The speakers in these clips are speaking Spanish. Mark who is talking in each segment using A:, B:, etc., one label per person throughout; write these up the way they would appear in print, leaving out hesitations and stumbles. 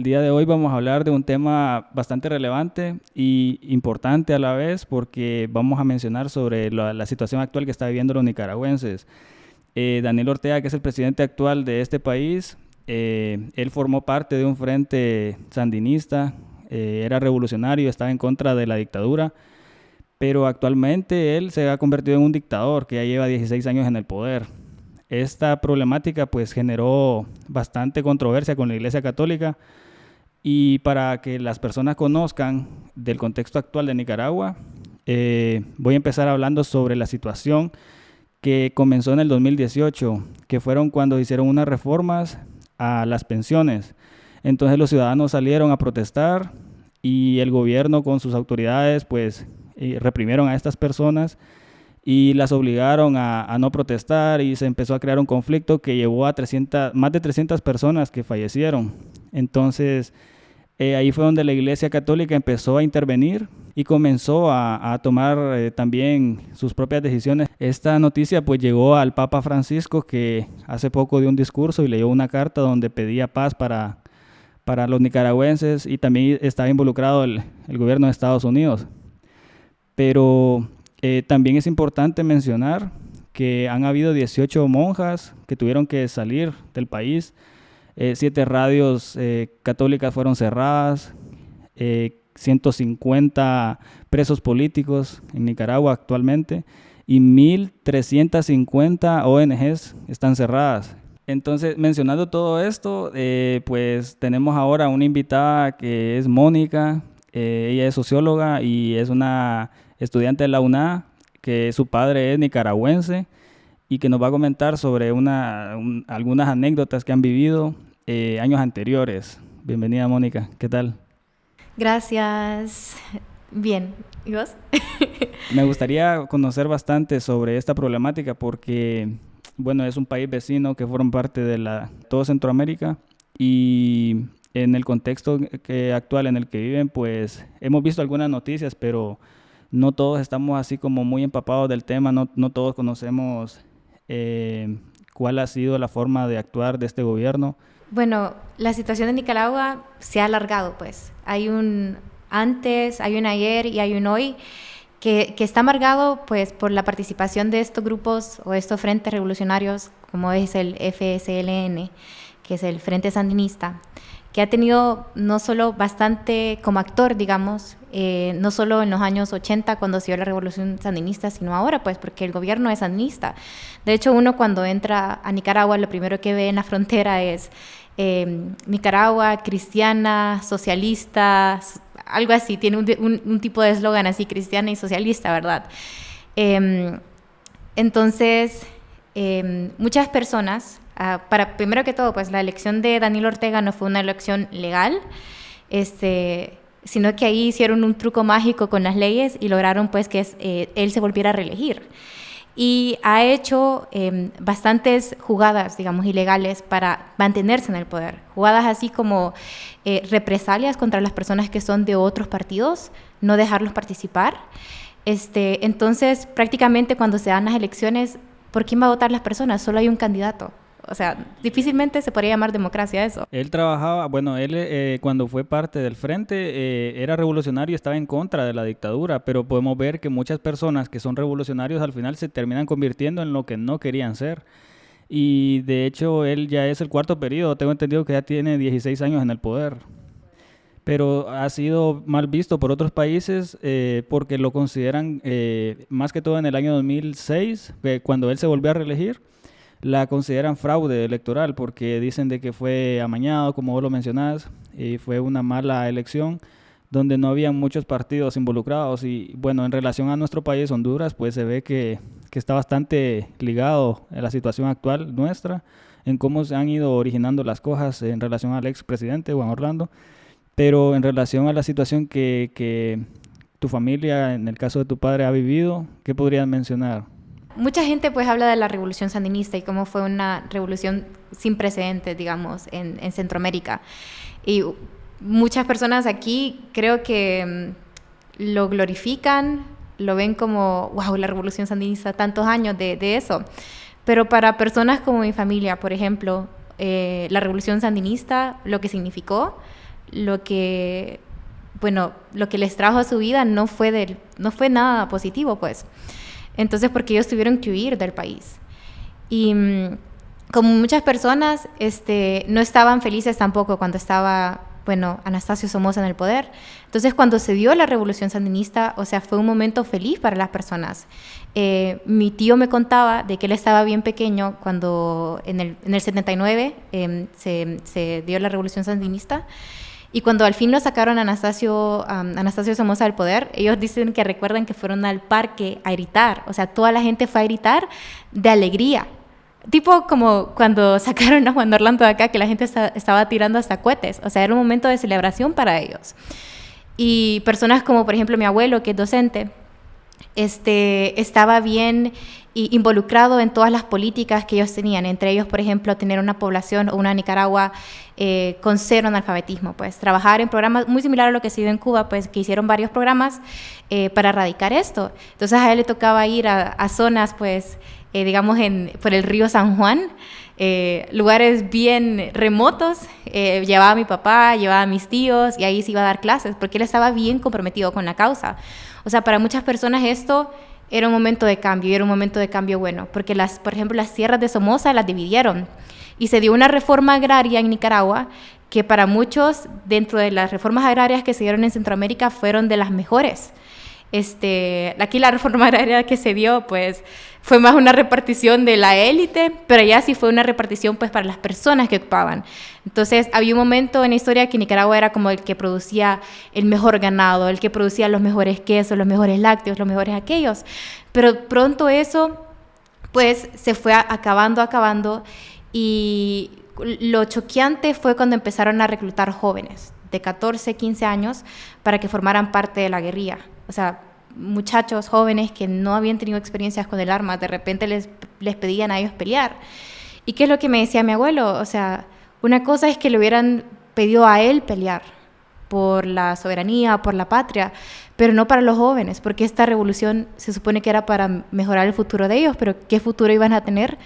A: día de hoy vamos a hablar de un tema bastante relevante y importante a la vez porque vamos a mencionar sobre la situación actual que está viviendo los nicaragüenses. Daniel Ortega, que es el presidente actual de este país, él formó parte de un frente sandinista, era revolucionario, estaba en contra de la dictadura, pero actualmente él se ha convertido en un dictador que ya lleva 16 años en el poder. Esta problemática pues generó bastante controversia con la Iglesia Católica y para que las personas conozcan del contexto actual de Nicaragua, voy a empezar hablando sobre la situación que comenzó en el 2018, que fueron cuando hicieron unas reformas a las pensiones. Entonces los ciudadanos salieron a protestar y el gobierno con sus autoridades pues reprimieron a estas personas y las obligaron a no protestar y se empezó a crear un conflicto que llevó a más de 300 personas que fallecieron. Entonces, ahí fue donde la Iglesia Católica empezó a intervenir y comenzó a tomar también sus propias decisiones. Esta noticia pues llegó al Papa Francisco, que hace poco dio un discurso y leyó una carta donde pedía paz para los nicaragüenses y también estaba involucrado el gobierno de Estados Unidos. Pero también es importante mencionar que han habido 18 monjas que tuvieron que salir del país, 7 radios católicas fueron cerradas, 150 presos políticos en Nicaragua actualmente y 1.350 ONGs están cerradas. Entonces, mencionando todo esto, pues tenemos ahora una invitada que es Mónica. Ella es socióloga y es una estudiante de la UNA, que su padre es nicaragüense y que nos va a comentar sobre algunas anécdotas que han vivido años anteriores. Bienvenida, Mónica. ¿Qué tal?
B: Gracias. Bien. ¿Y vos?
A: Me gustaría conocer bastante sobre esta problemática porque, bueno, es un país vecino que forma parte de todo Centroamérica y en el contexto actual en el que viven, pues hemos visto algunas noticias, pero no todos estamos así como muy empapados del tema, no todos conocemos cuál ha sido la forma de actuar de este gobierno.
B: Bueno, la situación de Nicaragua se ha alargado, pues. Hay un antes, hay un ayer y hay un hoy que está marcado pues por la participación de estos grupos o estos frentes revolucionarios, como es el FSLN, que es el Frente Sandinista, que ha tenido no solo bastante como actor, digamos, no solo en los años 80 cuando se dio la revolución sandinista, sino ahora, pues, porque el gobierno es sandinista. De hecho, uno cuando entra a Nicaragua, lo primero que ve en la frontera es Nicaragua cristiana, socialista, algo así, tiene un tipo de eslogan así, cristiana y socialista, ¿verdad? Entonces, muchas personas... primero que todo, pues la elección de Daniel Ortega no fue una elección legal, sino que ahí hicieron un truco mágico con las leyes y lograron pues que él se volviera a reelegir. Y ha hecho bastantes jugadas, digamos, ilegales para mantenerse en el poder. Jugadas así como represalias contra las personas que son de otros partidos, no dejarlos participar. Entonces, prácticamente cuando se dan las elecciones, ¿por quién va a votar las personas? Solo hay un candidato. O sea, difícilmente se podría llamar democracia eso.
A: Él trabajaba, bueno, él cuando fue parte del frente era revolucionario y estaba en contra de la dictadura, pero podemos ver que muchas personas que son revolucionarios al final se terminan convirtiendo en lo que no querían ser. Y de hecho él ya es el 4º periodo, tengo entendido que ya tiene 16 años en el poder. Pero ha sido mal visto por otros países porque lo consideran, más que todo en el año 2006, cuando él se volvió a reelegir, la consideran fraude electoral porque dicen de que fue amañado, como vos lo mencionás, y fue una mala elección donde no había muchos partidos involucrados. Y bueno, en relación a nuestro país, Honduras, pues se ve que está bastante ligado a la situación actual nuestra, en cómo se han ido originando las cosas en relación al expresidente Juan Orlando. Pero en relación a la situación que tu familia, en el caso de tu padre, ha vivido, ¿qué podrías mencionar?
B: Mucha gente pues habla de la revolución sandinista y cómo fue una revolución sin precedentes, digamos, en Centroamérica. Y muchas personas aquí creo que lo glorifican, lo ven como, wow, la revolución sandinista, tantos años de eso. Pero para personas como mi familia, por ejemplo, la revolución sandinista, lo que significó lo que les trajo a su vida no fue nada positivo, pues. Entonces, porque ellos tuvieron que huir del país. Y como muchas personas, no estaban felices tampoco cuando estaba, Anastasio Somoza en el poder. Entonces, cuando se dio la revolución sandinista, o sea, fue un momento feliz para las personas. Mi tío me contaba de que él estaba bien pequeño cuando en el 79 se dio la revolución sandinista. Y cuando al fin lo sacaron a Anastasio Somoza del poder, ellos dicen que recuerdan que fueron al parque a gritar. O sea, toda la gente fue a gritar de alegría. Tipo como cuando sacaron a Juan Orlando de acá, que la gente estaba tirando hasta cohetes. O sea, era un momento de celebración para ellos. Y personas como, por ejemplo, mi abuelo, que es docente, estaba bien involucrado en todas las políticas que ellos tenían, entre ellos, por ejemplo, tener una población o una Nicaragua con cero analfabetismo, pues trabajar en programas muy similar a lo que se dio en Cuba, pues que hicieron varios programas para erradicar esto. Entonces a él le tocaba ir a zonas, pues, digamos, por el río San Juan, lugares bien remotos, llevaba a mi papá, llevaba a mis tíos y ahí se iba a dar clases, porque él estaba bien comprometido con la causa. O sea, para muchas personas esto era un momento de cambio, y era un momento de cambio bueno, porque por ejemplo, las tierras de Somoza las dividieron y se dio una reforma agraria en Nicaragua que para muchos, dentro de las reformas agrarias que se dieron en Centroamérica, fueron de las mejores. Aquí la reforma agraria que se dio, pues, fue más una repartición de la élite, pero allá sí fue una repartición, pues, para las personas que ocupaban. Entonces, había un momento en la historia que Nicaragua era como el que producía el mejor ganado, el que producía los mejores quesos, los mejores lácteos, los mejores aquellos. Pero pronto eso, pues, se fue acabando, y lo choqueante fue cuando empezaron a reclutar jóvenes de 14, 15 años para que formaran parte de la guerrilla. O sea, muchachos jóvenes que no habían tenido experiencias con el arma, de repente les pedían a ellos pelear. ¿Y qué es lo que me decía mi abuelo? O sea, una cosa es que le hubieran pedido a él pelear por la soberanía, por la patria, pero no para los jóvenes, porque esta revolución se supone que era para mejorar el futuro de ellos, pero ¿qué futuro iban a tener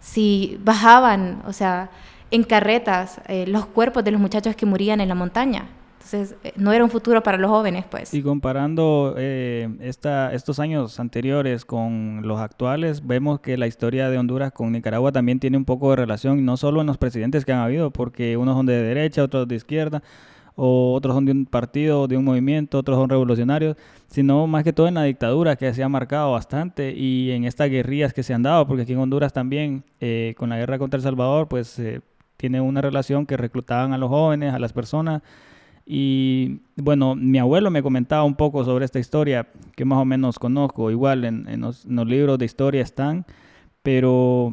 B: si bajaban, o sea, en carretas los cuerpos de los muchachos que morían en la montaña? Entonces, no era un futuro para los jóvenes, pues.
A: Y comparando estos años anteriores con los actuales, vemos que la historia de Honduras con Nicaragua también tiene un poco de relación, no solo en los presidentes que han habido, porque unos son de derecha, otros de izquierda, o otros son de un partido, de un movimiento, otros son revolucionarios, sino más que todo en la dictadura, que se ha marcado bastante, y en estas guerrillas que se han dado, porque aquí en Honduras también, con la guerra contra El Salvador, pues tiene una relación que reclutaban a los jóvenes, a las personas. Y bueno, mi abuelo me comentaba un poco sobre esta historia que más o menos conozco, igual en los libros de historia están, pero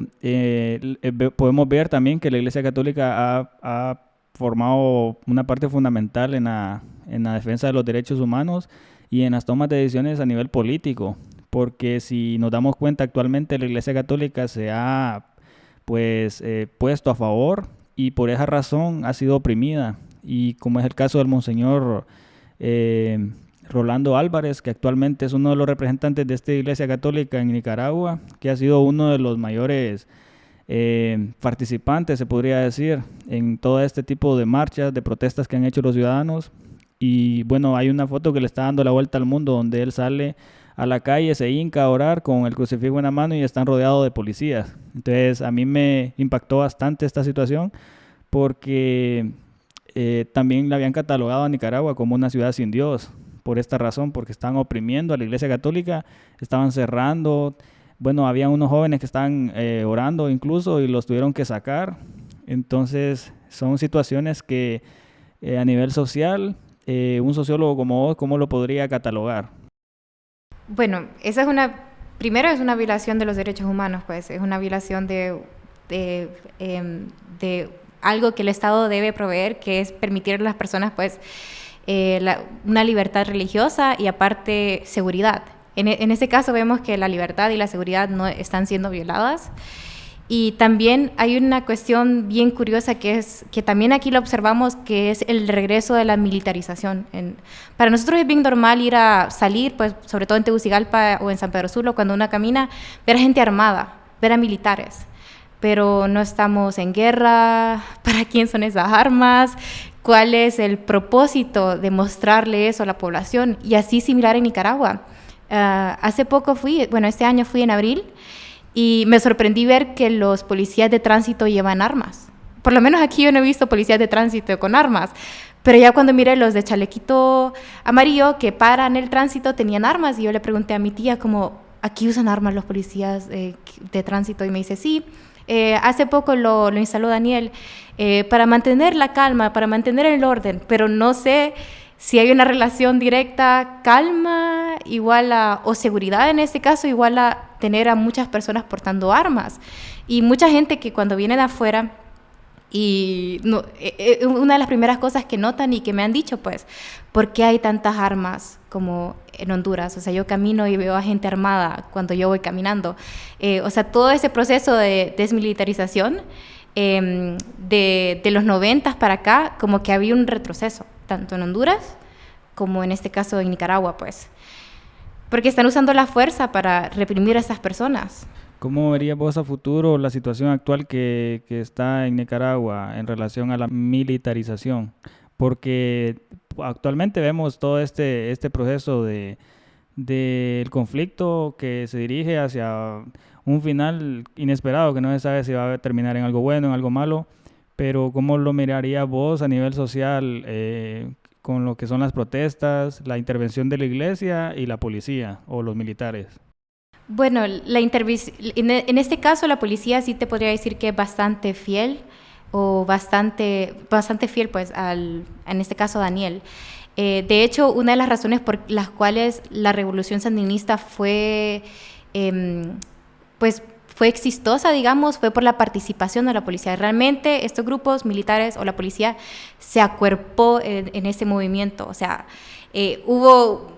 A: podemos ver también que la Iglesia Católica ha formado una parte fundamental en la defensa de los derechos humanos y en las tomas de decisiones a nivel político, porque si nos damos cuenta actualmente la Iglesia Católica se ha puesto a favor y por esa razón ha sido oprimida. Y como es el caso del Monseñor Rolando Álvarez, que actualmente es uno de los representantes de esta Iglesia Católica en Nicaragua, que ha sido uno de los mayores participantes, se podría decir, en todo este tipo de marchas, de protestas que han hecho los ciudadanos. Y bueno, hay una foto que le está dando la vuelta al mundo, donde él sale a la calle, se hinca a orar con el crucifijo en la mano y están rodeados de policías. Entonces a mí me impactó bastante esta situación, porque también le habían catalogado a Nicaragua como una ciudad sin Dios, por esta razón, porque estaban oprimiendo a la Iglesia Católica, estaban cerrando. Bueno, había unos jóvenes que estaban orando incluso y los tuvieron que sacar. Entonces son situaciones que a nivel social, un sociólogo como vos, ¿cómo lo podría catalogar?
B: Bueno, primero es una violación de los derechos humanos, pues es una violación de algo que el Estado debe proveer, que es permitir a las personas, pues, una libertad religiosa y aparte seguridad. En ese caso vemos que la libertad y la seguridad no están siendo violadas. Y también hay una cuestión bien curiosa que también aquí lo observamos, que es el regreso de la militarización. Para nosotros es bien normal ir a salir, pues, sobre todo en Tegucigalpa o en San Pedro Sula, cuando uno camina, ver a gente armada, ver a militares. Pero no estamos en guerra. ¿Para quién son esas armas? cuál es el propósito de mostrarle eso a la población. Y así similar en Nicaragua. Hace poco este año fui en abril, y me sorprendí ver que los policías de tránsito llevan armas. Por lo menos aquí yo no he visto policías de tránsito con armas, pero ya cuando miré los de chalequito amarillo que paran el tránsito tenían armas, y yo le pregunté a mi tía como, ¿aquí usan armas los policías de tránsito? Y me dice, sí, hace poco lo instaló Daniel para mantener la calma, para mantener el orden, pero no sé si hay una relación directa, calma o seguridad en este caso, igual a tener a muchas personas portando armas. Y mucha gente que cuando viene de afuera, y una de las primeras cosas que notan y que me han dicho, pues, ¿por qué hay tantas armas como en Honduras? O sea, yo camino y veo a gente armada cuando yo voy caminando. O sea, todo ese proceso de desmilitarización de los 90 para acá, como que había un retroceso, tanto en Honduras como en este caso en Nicaragua, pues. Porque están usando la fuerza para reprimir a esas personas.
A: ¿Cómo verías vos a futuro la situación actual que está en Nicaragua en relación a la militarización? Porque actualmente vemos todo este proceso del conflicto que se dirige hacia un final inesperado, que no se sabe si va a terminar en algo bueno, en algo malo, pero ¿cómo lo mirarías vos a nivel social con lo que son las protestas, la intervención de la iglesia y la policía o los militares?
B: Bueno, en este caso la policía sí te podría decir que es bastante fiel, o bastante fiel, pues, en este caso Daniel. De hecho, una de las razones por las cuales la revolución sandinista fue exitosa, digamos, fue por la participación de la policía. Realmente estos grupos militares o la policía se acuerpó en ese movimiento. O sea, hubo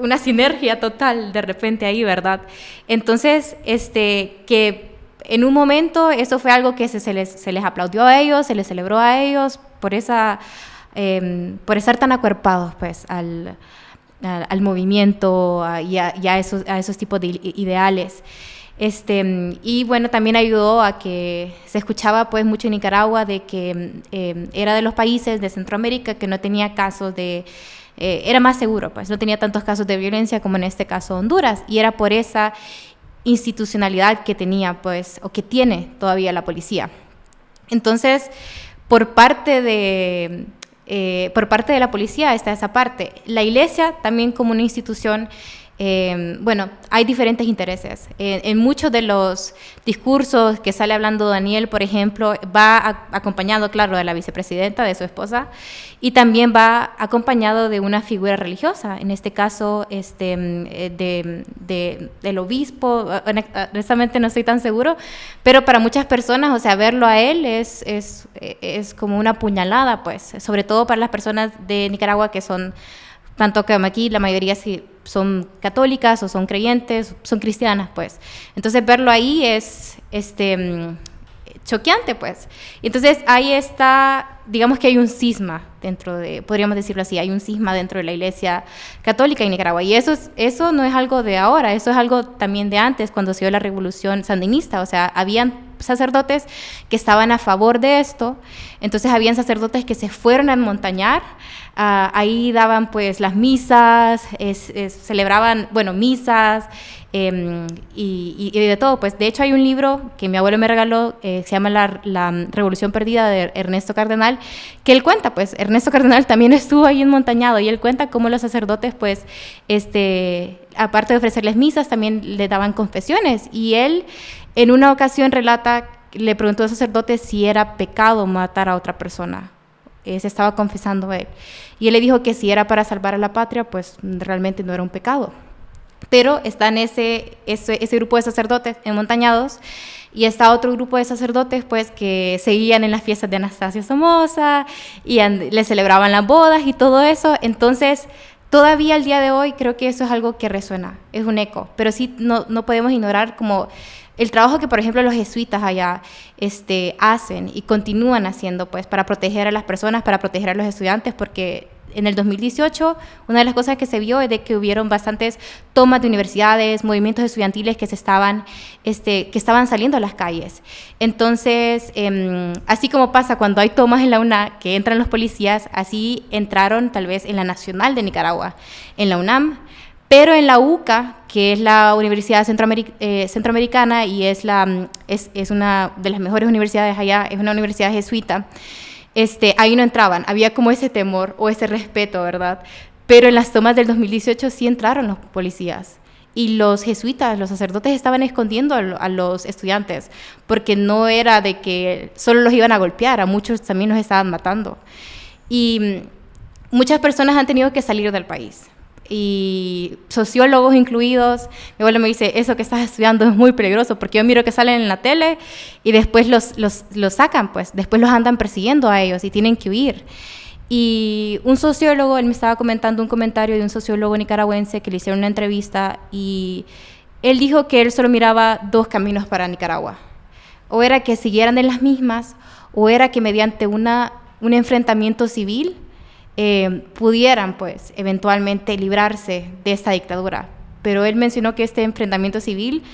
B: una sinergia total de repente ahí, ¿verdad? Entonces, que en un momento eso fue algo que se les aplaudió a ellos, se les celebró a ellos por estar tan acuerpados, pues, al movimiento y a esos tipos de ideales. Y bueno, también ayudó a que se escuchaba pues mucho en Nicaragua de que era de los países de Centroamérica que no tenía casos era más seguro, pues no tenía tantos casos de violencia como en este caso Honduras, y era por esa institucionalidad que tenía, pues, o que tiene todavía la policía. Entonces, por parte de la policía está esa parte. La iglesia también como una institución, hay diferentes intereses. En muchos de los discursos que sale hablando Daniel, por ejemplo, va acompañado, claro, de la vicepresidenta, de su esposa, y también va acompañado de una figura religiosa, en este caso del obispo. Honestamente no estoy tan seguro, pero para muchas personas, o sea, verlo a él es como una puñalada, pues, sobre todo para las personas de Nicaragua que son, tanto como aquí, la mayoría sí son católicas o son creyentes, son cristianas, pues. Entonces verlo ahí es choqueante, pues. Entonces ahí está, digamos que hay un cisma podríamos decirlo así, hay un cisma dentro de la iglesia católica en Nicaragua. Y eso no es algo de ahora, eso es algo también de antes, cuando se dio la revolución sandinista. O sea, habían sacerdotes que estaban a favor de esto, entonces habían sacerdotes que se fueron a montañar, ahí daban pues las misas, celebraban, misas, y de todo. Pues de hecho hay un libro que mi abuelo me regaló, se llama la Revolución Perdida, de Ernesto Cardenal, que él cuenta, pues Ernesto Cardenal también estuvo ahí enmontañado, y él cuenta cómo los sacerdotes, pues, aparte de ofrecerles misas, también le daban confesiones, y él en una ocasión le preguntó al sacerdote si era pecado matar a otra persona. Se estaba confesando él, y él le dijo que si era para salvar a la patria, pues realmente no era un pecado. Pero están ese grupo de sacerdotes enmontañados, y está otro grupo de sacerdotes pues que seguían en las fiestas de Anastasia Somoza y le celebraban las bodas y todo eso. Entonces todavía al día de hoy creo que eso es algo que resuena, es un eco, pero sí no podemos ignorar como el trabajo que, por ejemplo, los jesuitas allá hacen y continúan haciendo, pues, para proteger a las personas, para proteger a los estudiantes, porque en el 2018, una de las cosas que se vio es de que hubieron bastantes tomas de universidades, movimientos estudiantiles que estaban saliendo a las calles. Entonces, así como pasa cuando hay tomas en la UNA, que entran los policías, así entraron tal vez en la Nacional de Nicaragua, en la UNAM, pero en la UCA, que es la Universidad Centroamericana y es una de las mejores universidades allá, es una universidad jesuita, ahí no entraban, había como ese temor o ese respeto, ¿verdad? Pero en las tomas del 2018 sí entraron los policías y los jesuitas, los sacerdotes estaban escondiendo a los estudiantes porque no era de que solo los iban a golpear, a muchos también los estaban matando. Y muchas personas han tenido que salir del país. Y sociólogos incluidos. Mi abuelo me dice, eso que estás estudiando es muy peligroso, porque yo miro que salen en la tele y después los sacan, pues, después los andan persiguiendo a ellos y tienen que huir. Y un sociólogo, él me estaba comentando un comentario de un sociólogo nicaragüense que le hicieron una entrevista y él dijo que él solo miraba dos caminos para Nicaragua. O era que siguieran en las mismas, o era que mediante un enfrentamiento civil pudieran pues eventualmente librarse de esta dictadura. Pero él mencionó que este enfrentamiento civil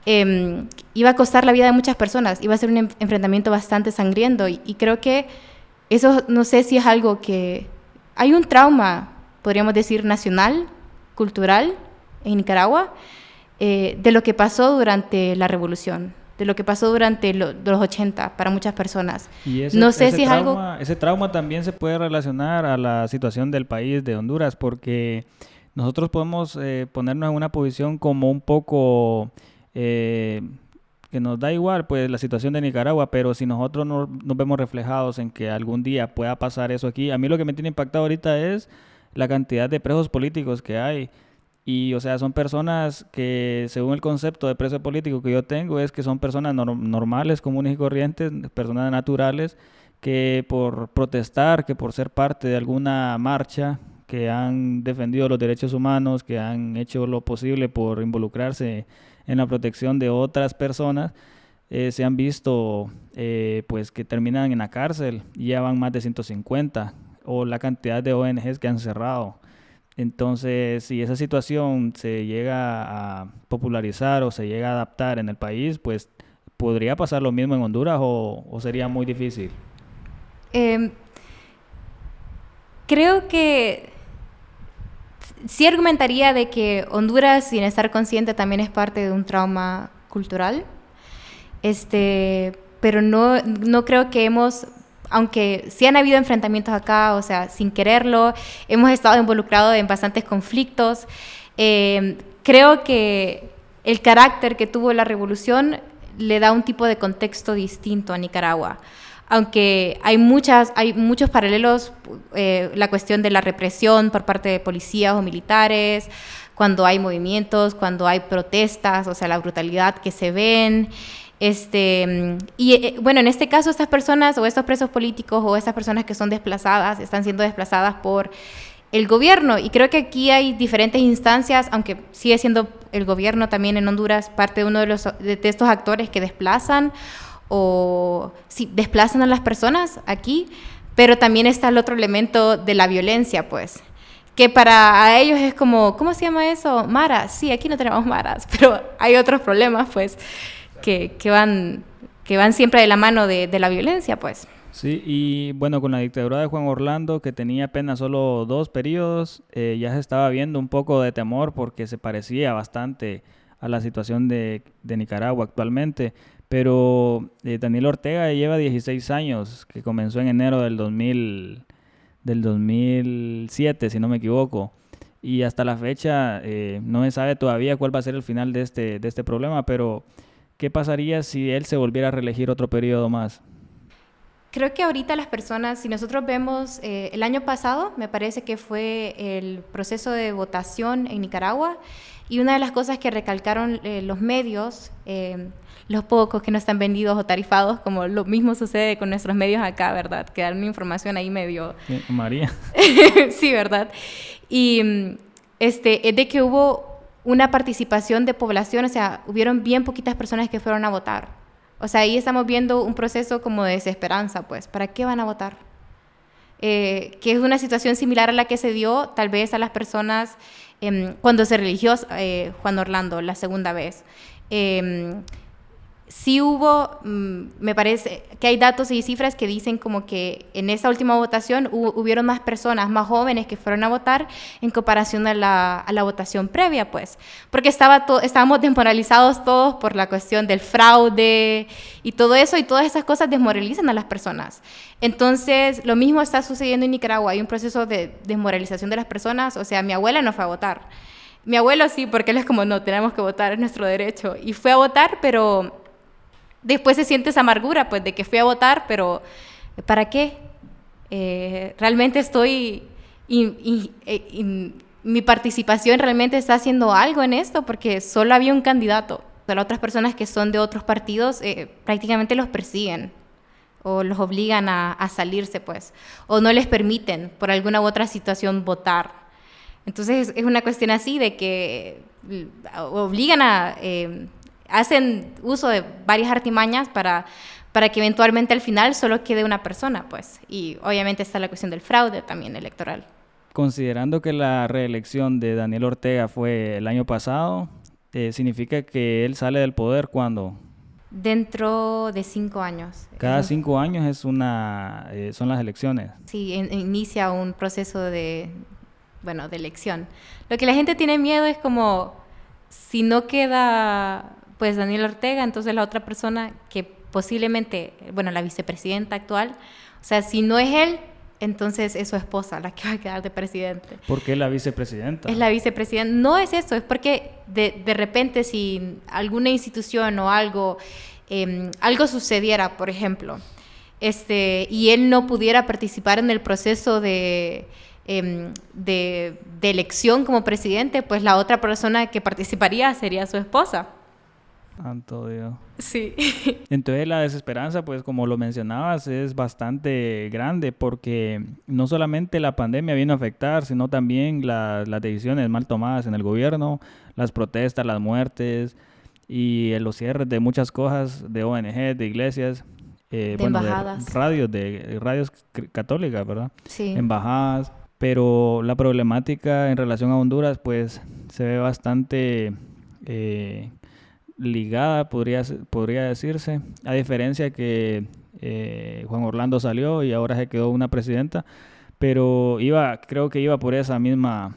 B: iba a costar la vida de muchas personas, iba a ser un enfrentamiento bastante sangriento y creo que eso no sé si es algo que... Hay un trauma, podríamos decir, nacional, cultural en Nicaragua, de lo que pasó durante la revolución, de lo que pasó durante los 80 para muchas personas.
A: Y
B: no sé si es algo...
A: Ese trauma también se puede relacionar a la situación del país de Honduras, porque nosotros podemos ponernos en una posición como un poco que nos da igual pues la situación de Nicaragua, pero si nosotros nos vemos reflejados en que algún día pueda pasar eso aquí, a mí lo que me tiene impactado ahorita es la cantidad de presos políticos que hay. Y, o sea, son personas que, según el concepto de preso político que yo tengo, es que son personas normales, comunes y corrientes, personas naturales, que por protestar, que por ser parte de alguna marcha, que han defendido los derechos humanos, que han hecho lo posible por involucrarse en la protección de otras personas, se han visto pues que terminan en la cárcel, y ya van más de 150, o la cantidad de ONGs que han cerrado. Entonces, si esa situación se llega a popularizar o se llega a adaptar en el país, pues ¿podría pasar lo mismo en Honduras o sería muy difícil?
B: Creo que sí argumentaría de que Honduras, sin estar consciente, también es parte de un trauma cultural. Pero no creo que aunque sí han habido enfrentamientos acá, o sea, sin quererlo, hemos estado involucrados en bastantes conflictos. Creo que el carácter que tuvo la revolución le da un tipo de contexto distinto a Nicaragua. Aunque hay muchos paralelos, la cuestión de la represión por parte de policías o militares, cuando hay movimientos, cuando hay protestas, o sea, la brutalidad que se ven. Bueno, en este caso estas personas o estos presos políticos o estas personas que son desplazadas están siendo desplazadas por el gobierno, y creo que aquí hay diferentes instancias, aunque sigue siendo el gobierno también en Honduras parte de uno de estos actores que desplazan desplazan a las personas aquí, pero también está el otro elemento de la violencia, pues, que para ellos es como, ¿cómo se llama eso? Maras. Sí, aquí no tenemos maras, pero hay otros problemas, pues, que van siempre de la mano de la violencia, pues.
A: Sí, y bueno, con la dictadura de Juan Orlando, que tenía apenas solo 2 periodos, ya se estaba viendo un poco de temor porque se parecía bastante a la situación de Nicaragua actualmente. Pero Daniel Ortega lleva 16 años, que comenzó en enero del 2007, si no me equivoco. Y hasta la fecha no se sabe todavía cuál va a ser el final de este problema, pero ¿qué pasaría si él se volviera a reelegir otro periodo más?
B: Creo que ahorita las personas, si nosotros vemos el año pasado, me parece que fue el proceso de votación en Nicaragua, y una de las cosas que recalcaron los medios, los pocos que no están vendidos o tarifados, como lo mismo sucede con nuestros medios acá, ¿verdad? Que dan una información ahí medio...
A: María.
B: Sí, ¿verdad? Y es de que hubo una participación de población, o sea, hubieron bien poquitas personas que fueron a votar. O sea, ahí estamos viendo un proceso como de desesperanza, pues. ¿Para qué van a votar? que es una situación similar a la que se dio tal vez a las personas cuando se religió Juan Orlando la segunda vez. Sí hubo, me parece que hay datos y cifras que dicen como que en esa última votación hubieron más personas, más jóvenes que fueron a votar en comparación a la votación previa, pues, porque estábamos desmoralizados todos por la cuestión del fraude y todo eso, y todas esas cosas desmoralizan a las personas. Entonces, lo mismo está sucediendo en Nicaragua, hay un proceso de desmoralización de las personas. O sea, mi abuela no fue a votar. Mi abuelo sí, porque él es como, no, tenemos que votar, es nuestro derecho, y fue a votar, pero después se siente esa amargura, pues, de que fui a votar, pero ¿para qué? Realmente mi participación realmente está haciendo algo en esto, porque solo había un candidato. Las otras personas que son de otros partidos prácticamente los persiguen o los obligan a salirse, pues, o no les permiten por alguna u otra situación votar. Entonces es una cuestión así de que obligan hacen uso de varias artimañas para que eventualmente al final solo quede una persona, pues. Y obviamente está la cuestión del fraude también electoral.
A: Considerando que la reelección de Daniel Ortega fue el año pasado, ¿significa que él sale del poder cuándo?
B: Dentro de 5 años.
A: Cada 5 años son las elecciones.
B: Sí, inicia un proceso de elección. Lo que la gente tiene miedo es como, si no queda pues Daniel Ortega, entonces la otra persona que posiblemente, la vicepresidenta actual, o sea, si no es él, entonces es su esposa la que va a quedar de presidente.
A: ¿Por qué la vicepresidenta?
B: Es la vicepresidenta. No es eso, es porque de repente si alguna institución o algo sucediera, por ejemplo, y él no pudiera participar en el proceso de elección como presidente, pues la otra persona que participaría sería su esposa.
A: Santo Dios.
B: Sí.
A: Entonces la desesperanza, pues como lo mencionabas, es bastante grande, porque no solamente la pandemia vino a afectar, sino también las decisiones mal tomadas en el gobierno, las protestas, las muertes y los cierres de muchas cosas, de ONG, de iglesias,
B: embajadas,
A: de radios católicas, ¿verdad?
B: Sí.
A: Embajadas. Pero la problemática en relación a Honduras, pues se ve bastante ligada, podría decirse, a diferencia que Juan Orlando salió y ahora se quedó una presidenta, pero creo que iba por ese mismo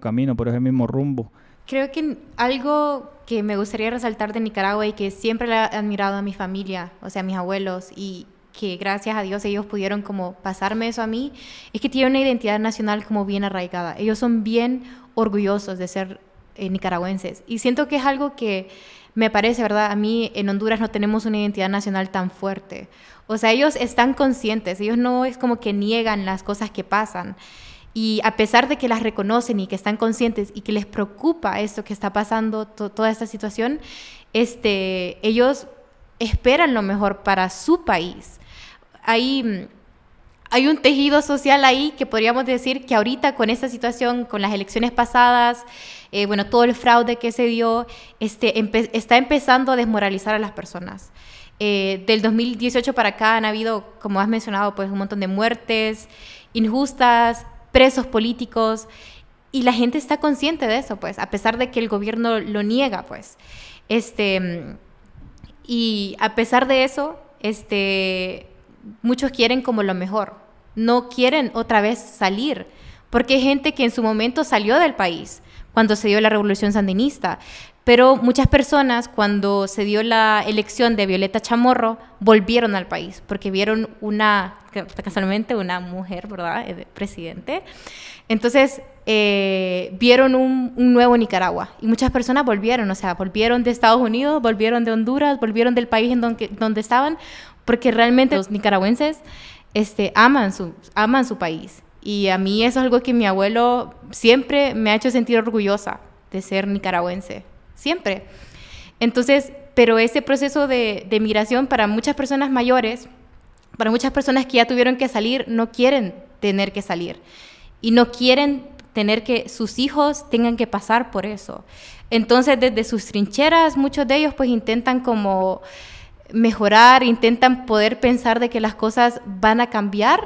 A: camino, por ese mismo rumbo.
B: Creo que algo que me gustaría resaltar de Nicaragua y que siempre le he admirado a mi familia, o sea, a mis abuelos, y que gracias a Dios ellos pudieron como pasarme eso a mí, es que tienen una identidad nacional como bien arraigada. Ellos son bien orgullosos de ser nicaragüenses, y siento que es algo que me parece, ¿verdad? A mí en Honduras no tenemos una identidad nacional tan fuerte. O sea, ellos están conscientes, ellos no es como que niegan las cosas que pasan, y a pesar de que las reconocen y que están conscientes y que les preocupa esto que está pasando, toda esta situación, ellos esperan lo mejor para su país. Hay un tejido social ahí que podríamos decir que ahorita con esta situación, con las elecciones pasadas, todo el fraude que se dio, está empezando a desmoralizar a las personas. Del 2018 para acá han habido, como has mencionado, pues un montón de muertes injustas, presos políticos, y la gente está consciente de eso, pues, a pesar de que el gobierno lo niega, pues. Y a pesar de eso, muchos quieren como lo mejor, no quieren otra vez salir, porque hay gente que en su momento salió del país cuando se dio la revolución sandinista, pero muchas personas cuando se dio la elección de Violeta Chamorro volvieron al país porque vieron casualmente una mujer, ¿verdad?, presidente. Entonces vieron un nuevo Nicaragua, y muchas personas volvieron, o sea, volvieron de Estados Unidos, volvieron de Honduras, volvieron del país en donde estaban, porque realmente los nicaragüenses aman su país. Y a mí eso es algo que mi abuelo siempre me ha hecho sentir orgullosa de ser nicaragüense, siempre. Entonces, pero ese proceso de migración para muchas personas mayores, para muchas personas que ya tuvieron que salir, no quieren tener que salir y no quieren tener que sus hijos tengan que pasar por eso. Entonces, desde sus trincheras, muchos de ellos pues intentan como mejorar, intentan poder pensar de que las cosas van a cambiar,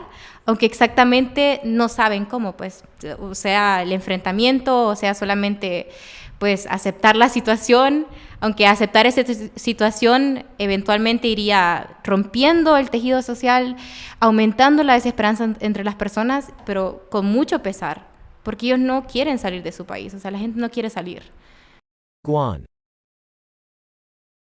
B: aunque exactamente no saben cómo, pues, o sea, el enfrentamiento, o sea, solamente, pues, aceptar la situación, aunque aceptar esa situación eventualmente iría rompiendo el tejido social, aumentando la desesperanza entre las personas, pero con mucho pesar, porque ellos no quieren salir de su país, o sea, la gente no quiere salir.
C: Guan.